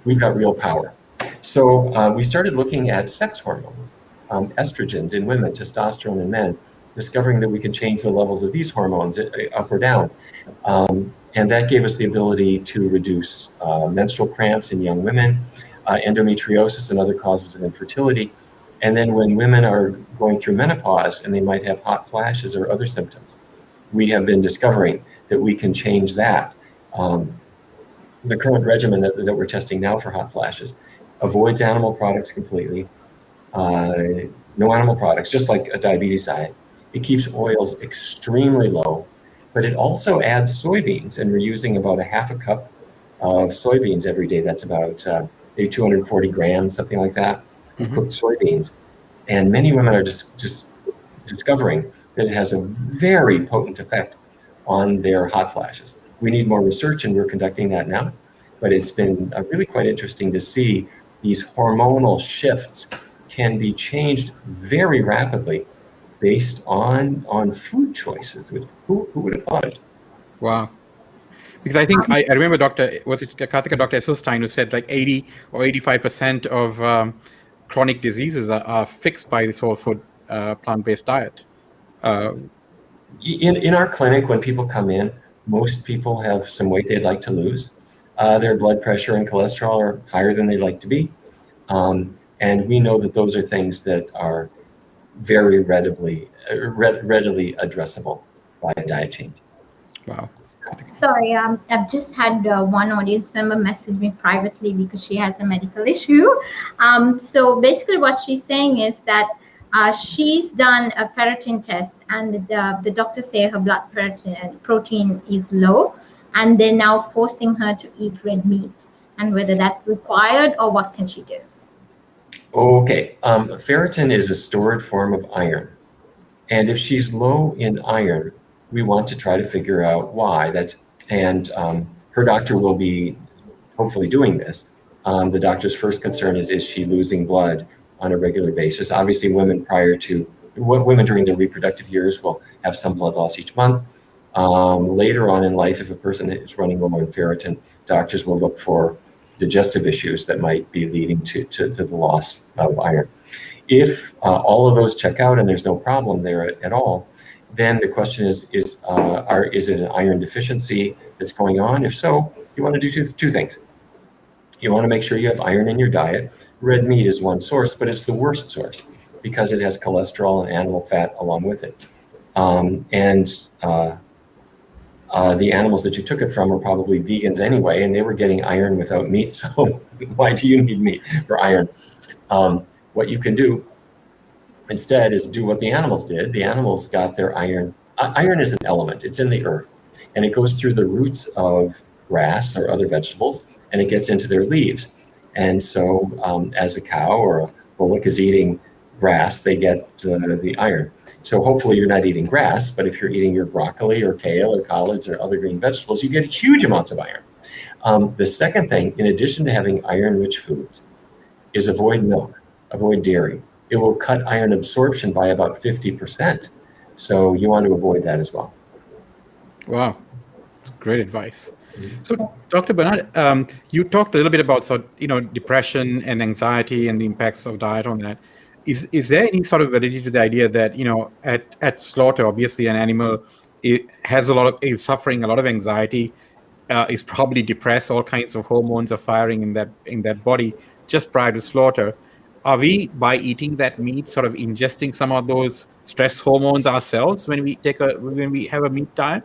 we've got real power. So we started looking at sex hormones, estrogens in women, testosterone in men, discovering that we can change the levels of these hormones up or down. And that gave us the ability to reduce menstrual cramps in young women, endometriosis and other causes of infertility. And then when women are going through menopause and they might have hot flashes or other symptoms, we have been discovering that we can change that. The current regimen that we're testing now for hot flashes avoids animal products completely, no animal products, just like a diabetes diet. It keeps oils extremely low, but it also adds soybeans, and we're using about a half a cup of soybeans every day. That's about maybe 240 grams, something like that, of cooked soybeans. And many women are just discovering that it has a very potent effect on their hot flashes. We need more research, and we're conducting that now. But it's been really quite interesting to see these hormonal shifts can be changed very rapidly based on food choices. Who would have thought it? Wow. Because I think I remember Dr. Esselstyn, who said like 80 or 85% of chronic diseases are fixed by this whole food plant-based diet. In our clinic, when people come in, most people have some weight they'd like to lose. Their blood pressure and cholesterol are higher than they'd like to be. And we know that those are things that are very readily addressable by a diet change. Wow. Sorry, I've just had one audience member message me privately because she has a medical issue. So basically what she's saying is that she's done a ferritin test, and the doctors say her blood protein is low, and they're now forcing her to eat red meat, and whether that's required or what can she do? Okay, ferritin is a stored form of iron. And if she's low in iron, we want to try to figure out why. Her doctor will be hopefully doing this. The doctor's first concern is she losing blood on a regular basis? Obviously, women during their reproductive years will have some blood loss each month. Later on in life, if a person is running low in ferritin, doctors will look for digestive issues that might be leading to the loss of iron. If all of those check out and there's no problem there at all, then the question is it an iron deficiency that's going on? If so, you want to do two things. You want to make sure you have iron in your diet. Red meat is one source, but it's the worst source because it has cholesterol and animal fat along with it. The animals that you took it from were probably vegans anyway, and they were getting iron without meat. So why do you need meat for iron? What you can do instead is do what the animals did. The animals got their iron. Iron is an element. It's in the earth, and it goes through the roots of grass or other vegetables, and it gets into their leaves. And so as a cow or a bullock is eating grass, they get the iron. So hopefully you're not eating grass, but if you're eating your broccoli or kale or collards or other green vegetables, you get huge amounts of iron. The second thing, in addition to having iron-rich foods, is avoid milk, avoid dairy. It will cut iron absorption by about 50%. So you want to avoid that as well. Wow, great advice. So, Dr. Bernard, you talked a little bit about depression and anxiety and the impacts of diet on that. Is there any sort of validity to the idea that at slaughter, obviously an animal is suffering a lot of anxiety, is probably depressed, all kinds of hormones are firing in that body just prior to slaughter. Are we, by eating that meat, sort of ingesting some of those stress hormones ourselves when we have a meat diet?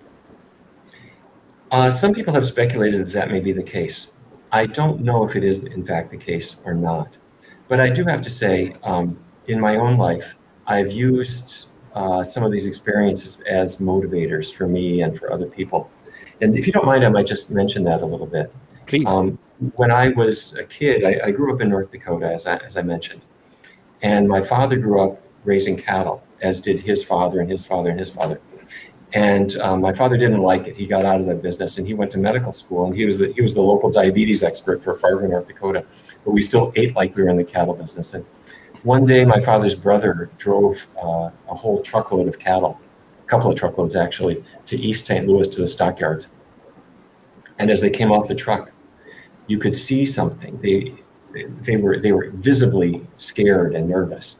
Some people have speculated that may be the case. I don't know if it is in fact the case or not. But I do have to say, in my own life, I've used some of these experiences as motivators for me and for other people. And if you don't mind, I might just mention that a little bit. Please. When I was a kid, I grew up in North Dakota, as I mentioned. And my father grew up raising cattle, as did his father and his father and his father. And my father didn't like it. He got out of that business and he went to medical school, and he was the local diabetes expert for Fargo, North Dakota. But we still ate like we were in the cattle business. And one day my father's brother drove a whole truckload of cattle, a couple of truckloads actually, to East St. Louis to the stockyards. And as they came off the truck, you could see something. They were visibly scared and nervous.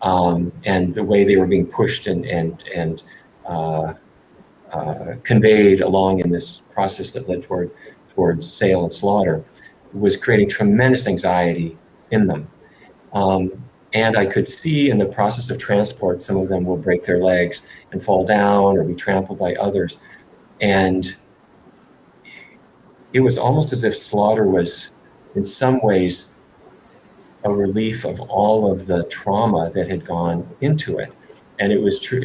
And the way they were being pushed and conveyed along in this process that led towards sale and slaughter was creating tremendous anxiety in them. And I could see in the process of transport, some of them will break their legs and fall down or be trampled by others. And it was almost as if slaughter was, in some ways, a relief of all of the trauma that had gone into it. And it was true.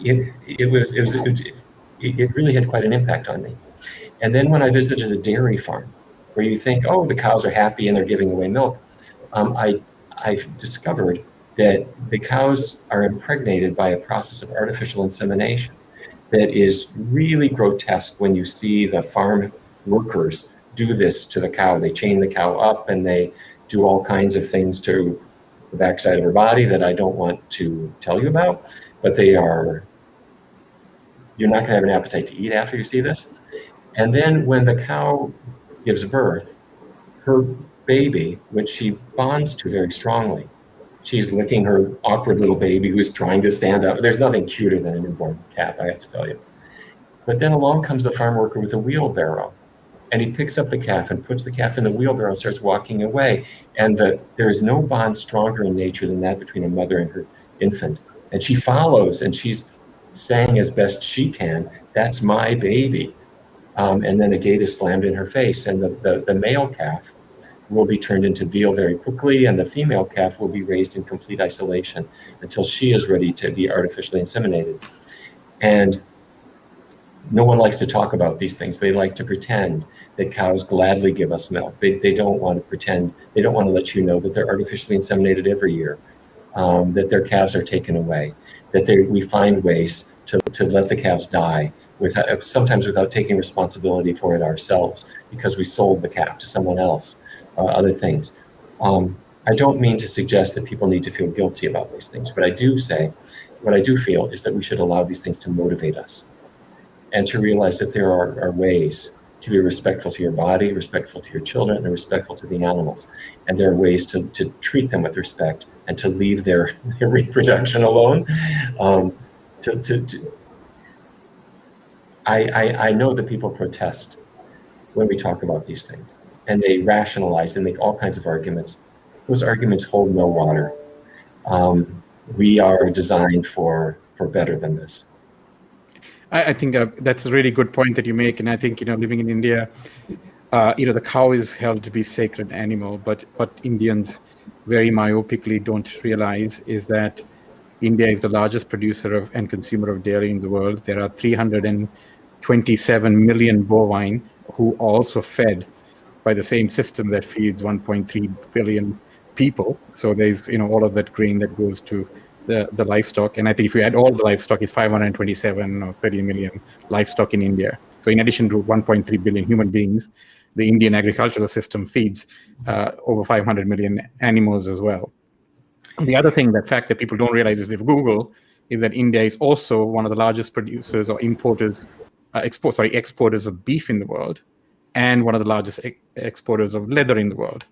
It really had quite an impact on me. And then when I visited a dairy farm, where you think, oh, the cows are happy and they're giving away milk, I've discovered that the cows are impregnated by a process of artificial insemination that is really grotesque when you see the farm workers do this to the cow. They chain the cow up and they do all kinds of things to the backside of her body that I don't want to tell you about, but you're not gonna have an appetite to eat after you see this. And then when the cow gives birth, her baby, which she bonds to very strongly, she's licking her awkward little baby who's trying to stand up. There's nothing cuter than a newborn calf, I have to tell you. But then along comes the farm worker with a wheelbarrow, and he picks up the calf and puts the calf in the wheelbarrow and starts walking away. And there is no bond stronger in nature than that between a mother and her infant. And she follows, and she's saying as best she can, "That's my baby." And then a gate is slammed in her face, and the male calf will be turned into veal very quickly, and the female calf will be raised in complete isolation until she is ready to be artificially inseminated. And no one likes to talk about these things. They like to pretend that cows gladly give us milk. They don't want to pretend. They don't want to let you know that they're artificially inseminated every year, that their calves are taken away, that we find ways to let the calves die, sometimes without taking responsibility for it ourselves, because we sold the calf to someone else, other things. I don't mean to suggest that people need to feel guilty about these things, but what I do feel is that we should allow these things to motivate us, and to realize that there are ways to be respectful to your body, respectful to your children, and respectful to the animals. And there are ways to treat them with respect and to leave their reproduction alone. I know that people protest when we talk about these things, and they rationalize and make all kinds of arguments. Those arguments hold no water. We are designed for better than this. I think that's a really good point that you make. And I think, living in India, the cow is held to be a sacred animal. But what Indians very myopically don't realize is that India is the largest producer and consumer of dairy in the world. There are 327 million bovine who are also fed by the same system that feeds 1.3 billion people. So there's, all of that grain that goes to the livestock. And I think if you add all the livestock, it's 527 or 30 million livestock in India. So in addition to 1.3 billion human beings, the Indian agricultural system feeds over 500 million animals as well. The other thing, that fact that people don't realize is, if Google, is that India is also one of the largest producers or exporters of beef in the world, and one of the largest exporters of leather in the world.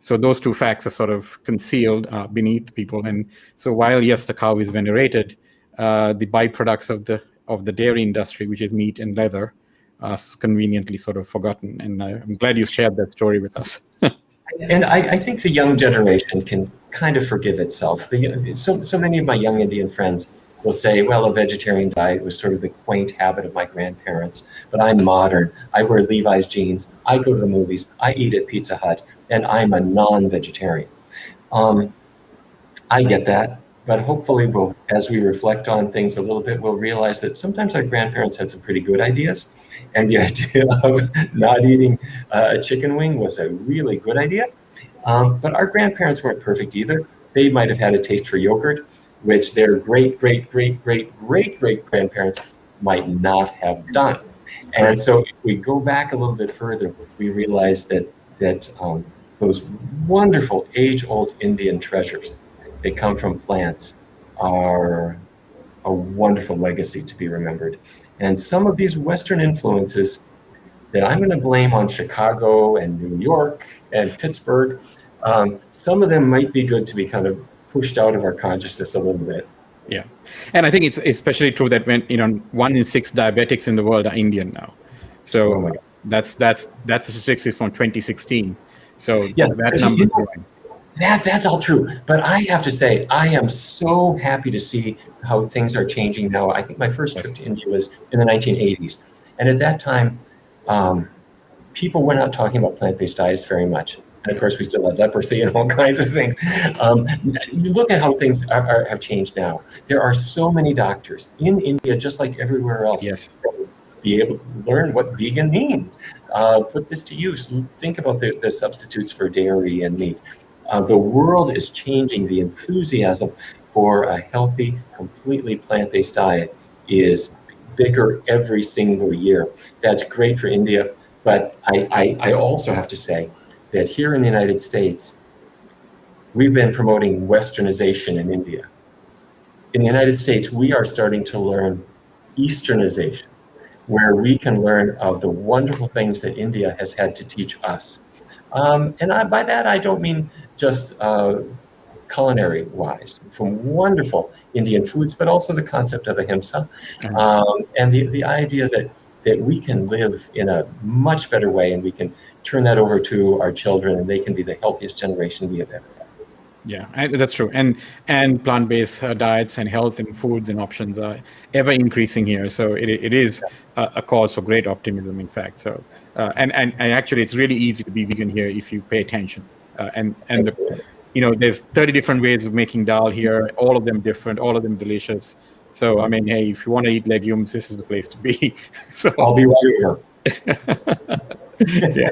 So those two facts are sort of concealed beneath people. And so while, yes, the cow is venerated, the byproducts of the dairy industry, which is meat and leather, are conveniently sort of forgotten. And I'm glad you shared that story with us. And I think the young generation can kind of forgive itself. So many of my young Indian friends, will say, well, a vegetarian diet was sort of the quaint habit of my grandparents, but I'm modern. I wear Levi's jeans. I go to the movies. I eat at Pizza Hut, and I'm a non-vegetarian. I get that, but hopefully as we reflect on things a little bit, we'll realize that sometimes our grandparents had some pretty good ideas, and the idea of not eating a chicken wing was a really good idea. But our grandparents weren't perfect either. They might have had a taste for yogurt, which their great-great-great-great-great-great-grandparents might not have done. And so if we go back a little bit further, we realize that those wonderful age-old Indian treasures that come from plants are a wonderful legacy to be remembered. And some of these Western influences that I'm going to blame on Chicago and New York and Pittsburgh, some of them might be good to be kind of pushed out of our consciousness a little bit. Yeah, and I think it's especially true that when 1 in 6 diabetics in the world are Indian now. So that's the statistics from 2016. So yes, that number is growing. That's all true. But I have to say, I am so happy to see how things are changing now. I think my first trip to India was in the 1980s. And at that time, people were not talking about plant-based diets very much. And of course, we still had leprosy and all kinds of things. You look at how things have changed now. There are so many doctors in India, just like everywhere else. Yes. So be able to learn what vegan means. Put this to use. Think about the substitutes for dairy and meat. The world is changing. The enthusiasm for a healthy, completely plant-based diet is bigger every single year. That's great for India. But I also have to say that here in the United States, we've been promoting Westernization in India. In the United States, we are starting to learn Easternization, where we can learn of the wonderful things that India has had to teach us. By that, I don't mean just culinary-wise, from wonderful Indian foods, but also the concept of ahimsa, and the idea that we can live in a much better way, and we can turn that over to our children, and they can be the healthiest generation we have ever had. Yeah, that's true. And plant-based diets and health and foods and options are ever increasing here. So it is a cause for great optimism, in fact. So and actually, it's really easy to be vegan here if you pay attention. There's 30 different ways of making dal here, all of them different, all of them delicious. So I mean, hey, if you want to eat legumes, this is the place to be. So I'll be right here. Yeah.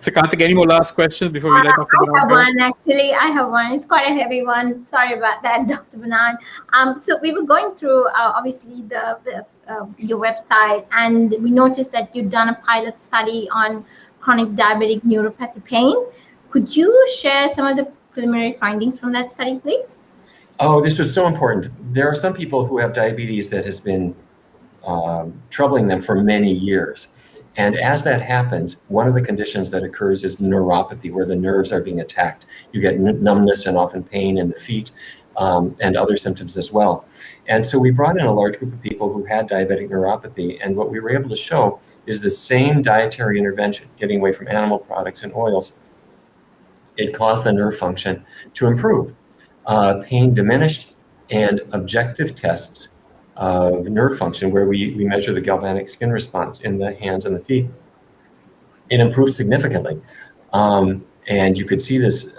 So Karthik, any more last questions before we let off? I have one. It's quite a heavy one. Sorry about that, Dr. Bernard. So we were going through, obviously, your website, and we noticed that you've done a pilot study on chronic diabetic neuropathy pain. Could you share some of the preliminary findings from that study, please? Oh, this was so important. There are some people who have diabetes that has been troubling them for many years. And as that happens, one of the conditions that occurs is neuropathy, where the nerves are being attacked. You get numbness and often pain in the feet and other symptoms as well. And so we brought in a large group of people who had diabetic neuropathy. And what we were able to show is the same dietary intervention, getting away from animal products and oils. It caused the nerve function to improve. Pain diminished, and objective tests of nerve function, where we measure the galvanic skin response in the hands and the feet, it improved significantly. And you could see this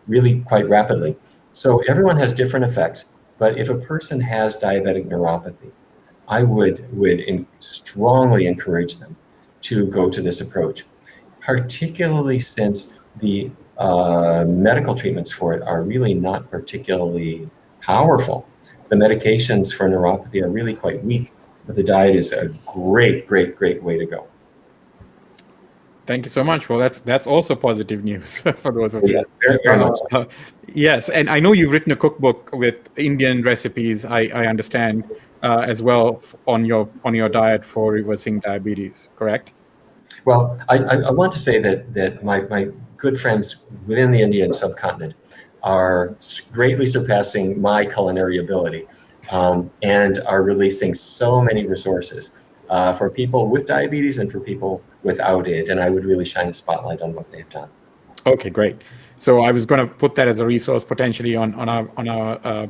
really quite rapidly. So everyone has different effects, but if a person has diabetic neuropathy, I would strongly encourage them to go to this approach, particularly since the medical treatments for it are really not particularly powerful. The medications for neuropathy are really quite weak, but the diet is a great, great, great way to go. Thank you so much. Well, that's also positive news for those of you. Yes, very much so. Yes, and I know you've written a cookbook with Indian recipes, I understand, as well on your diet for reversing diabetes, correct? Well, I want to say that my good friends within the Indian subcontinent are greatly surpassing my culinary ability and are releasing so many resources for people with diabetes and for people without it. And I would really shine a spotlight on what they've done. Okay, great. So I was going to put that as a resource potentially on our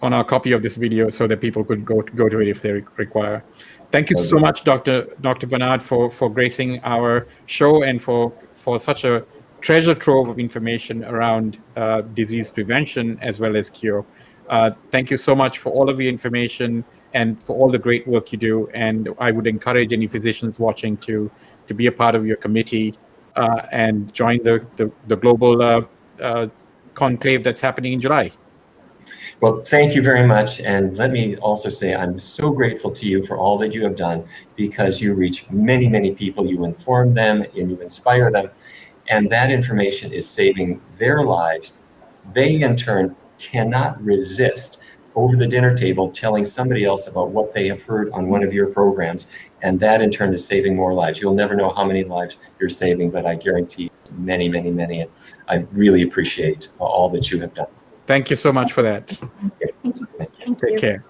on our copy of this video so that people could go to it if they require. Thank you so much, Dr. Bernard, for gracing our show and for such a treasure trove of information around disease prevention as well as cure. Thank you so much for all of the information and for all the great work you do. And I would encourage any physicians watching to be a part of your committee and join the global conclave that's happening in July. Well, thank you very much. And let me also say I'm so grateful to you for all that you have done, because you reach many, many people, you inform them and you inspire them. And that information is saving their lives. They in turn cannot resist over the dinner table telling somebody else about what they have heard on one of your programs. And that in turn is saving more lives. You'll never know how many lives you're saving, but I guarantee many, many, many. And I really appreciate all that you have done. Thank you so much for that. Thank you. Take care.